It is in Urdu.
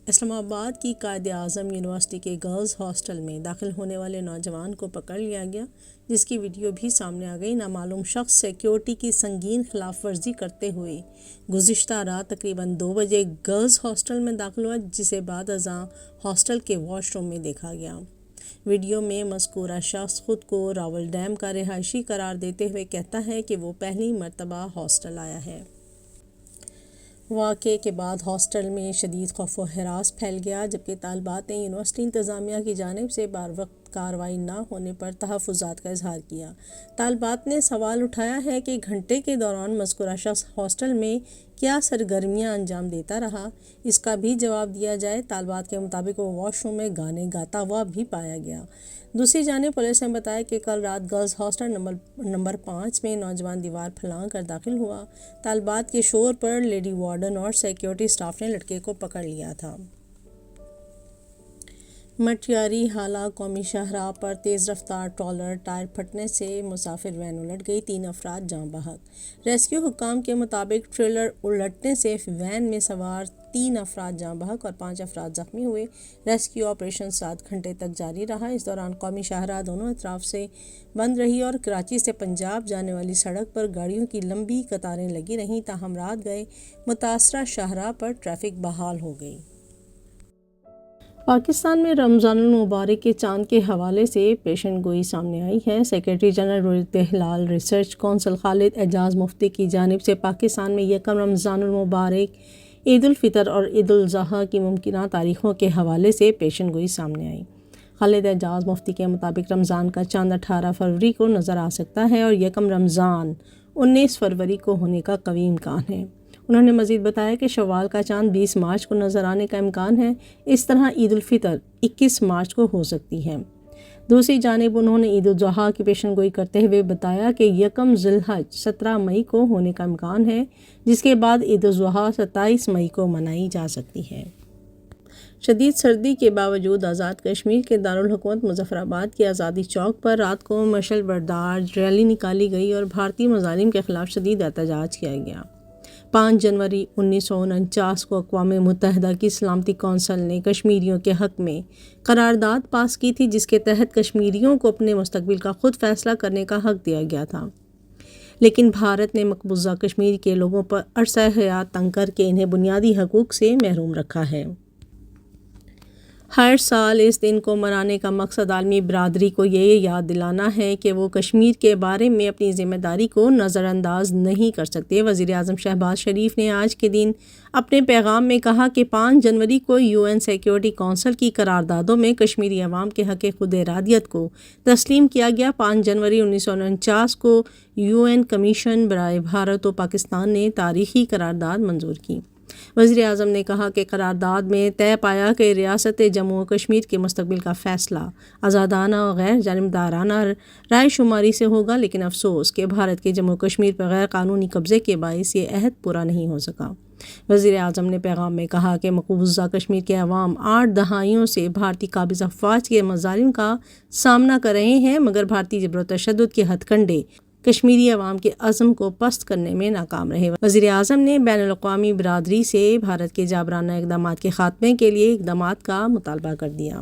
اسلام آباد کی قائد اعظم یونیورسٹی کے گرلز ہاسٹل میں داخل ہونے والے نوجوان کو پکڑ لیا گیا، جس کی ویڈیو بھی سامنے آ گئی۔ نامعلوم شخص سیکیورٹی کی سنگین خلاف ورزی کرتے ہوئے گزشتہ رات تقریباً 2 بجے گرلز ہاسٹل میں داخل ہوا، جسے بعد ازاں ہاسٹل کے واش روم میں دیکھا گیا۔ ویڈیو میں مذکورہ شخص خود کو راول ڈیم کا رہائشی قرار دیتے ہوئے کہتا ہے کہ وہ پہلی مرتبہ ہاسٹل آیا ہے۔ واقعے کے بعد ہاسٹل میں شدید خوف و ہراس پھیل گیا، جبکہ طالبات نے یونیورسٹی انتظامیہ کی جانب سے بروقت کارروائی نہ ہونے پر تحفظات کا اظہار کیا۔ طالبات نے سوال اٹھایا ہے کہ گھنٹے کے دوران مذکورہ شخص ہاسٹل میں کیا سرگرمیاں انجام دیتا رہا، اس کا بھی جواب دیا جائے۔ طالبات کے مطابق وہ واش روم میں گانے گاتا ہوا بھی پایا گیا۔ دوسری جانب پولیس نے بتایا کہ کل رات گرلز ہاسٹل نمبر 5 میں نوجوان دیوار پھلانگ کر داخل ہوا۔ طالبات کے شور پر لیڈی وارڈن اور سیکیورٹی سٹاف نے لڑکے کو پکڑ لیا تھا۔ مٹیاری حالہ قومی شاہراہ پر تیز رفتار ٹرالر ٹائر پھٹنے سے مسافر وین الٹ گئی، 3 افراد جاں بحق۔ ریسکیو حکام کے مطابق ٹریلر الٹنے سے وین میں سوار 3 افراد جاں بحق اور 5 افراد زخمی ہوئے۔ ریسکیو آپریشن 7 گھنٹے تک جاری رہا۔ اس دوران قومی شاہراہ دونوں اطراف سے بند رہی اور کراچی سے پنجاب جانے والی سڑک پر گاڑیوں کی لمبی قطاریں لگی رہیں، تاہم رات گئے متاثرہ شاہراہ پر ٹریفک بحال ہو گئی۔ پاکستان میں رمضان المبارک کے چاند کے حوالے سے پیشن گوئی سامنے آئی ہے۔ سیکریٹری جنرل رؤیت ہلال ریسرچ کونسل خالد اعجاز مفتی کی جانب سے پاکستان میں یکم رمضان المبارک، عید الفطر اور عید الاضحیٰ کی ممکنہ تاریخوں کے حوالے سے پیشن گوئی سامنے آئی۔ خالد اعجاز مفتی کے مطابق رمضان کا چاند 18 فروری کو نظر آ سکتا ہے اور یکم رمضان 19 فروری کو ہونے کا قوی امکان ہے۔ انہوں نے مزید بتایا کہ شوال کا چاند 20 مارچ کو نظر آنے کا امکان ہے۔ اس طرح عید الفطر 21 مارچ کو ہو سکتی ہے۔ دوسری جانب انہوں نے عید الاضحیٰ کی پیشن گوئی کرتے ہوئے بتایا کہ یکم ذی الحج 17 مئی کو ہونے کا امکان ہے، جس کے بعد عید الاضحیٰ 27 مئی کو منائی جا سکتی ہے۔ شدید سردی کے باوجود آزاد کشمیر کے دارالحکومت مظفر آباد کے آزادی چوک پر رات کو مشعل بردار ریلی نکالی گئی اور بھارتی مظالم کے خلاف شدید احتجاج کیا گیا۔ 5 جنوری 1949 کو اقوام متحدہ کی سلامتی کونسل نے کشمیریوں کے حق میں قرارداد پاس کی تھی، جس کے تحت کشمیریوں کو اپنے مستقبل کا خود فیصلہ کرنے کا حق دیا گیا تھا، لیکن بھارت نے مقبوضہ کشمیر کے لوگوں پر عرصہ حیات تنگ کر کے انہیں بنیادی حقوق سے محروم رکھا ہے۔ ہر سال اس دن کو منانے کا مقصد عالمی برادری کو یہ یاد دلانا ہے کہ وہ کشمیر کے بارے میں اپنی ذمہ داری کو نظر انداز نہیں کر سکتے۔ وزیر اعظم شہباز شریف نے آج کے دن اپنے پیغام میں کہا کہ 5 جنوری کو UN سیکیورٹی کونسل کی قراردادوں میں کشمیری عوام کے حق خود ارادیت کو تسلیم کیا گیا۔ 5 جنوری 1949 کو UN کمیشن برائے بھارت و پاکستان نے تاریخی قرارداد منظور کی۔ وزیر اعظم نے کہا کہ قرارداد میں طے پایا کہ ریاست جموں و کشمیر کے مستقبل کا فیصلہ آزادانہ اور غیر جانبدارانہ رائے شماری سے ہوگا، لیکن افسوس کہ بھارت کے جموں و کشمیر پر غیر قانونی قبضے کے باعث یہ عہد پورا نہیں ہو سکا۔ وزیر اعظم نے پیغام میں کہا کہ مقبوضہ کشمیر کے عوام 8 دہائیوں سے بھارتی قابض افواج کے مظالم کا سامنا کر رہے ہیں، مگر بھارتی جبر و تشدد کے ہتھ کنڈے کشمیری عوام کے عزم کو پست کرنے میں ناکام رہے۔ وزیر اعظم نے بین الاقوامی برادری سے بھارت کے جابرانہ اقدامات کے خاتمے کے لیے اقدامات کا مطالبہ کر دیا۔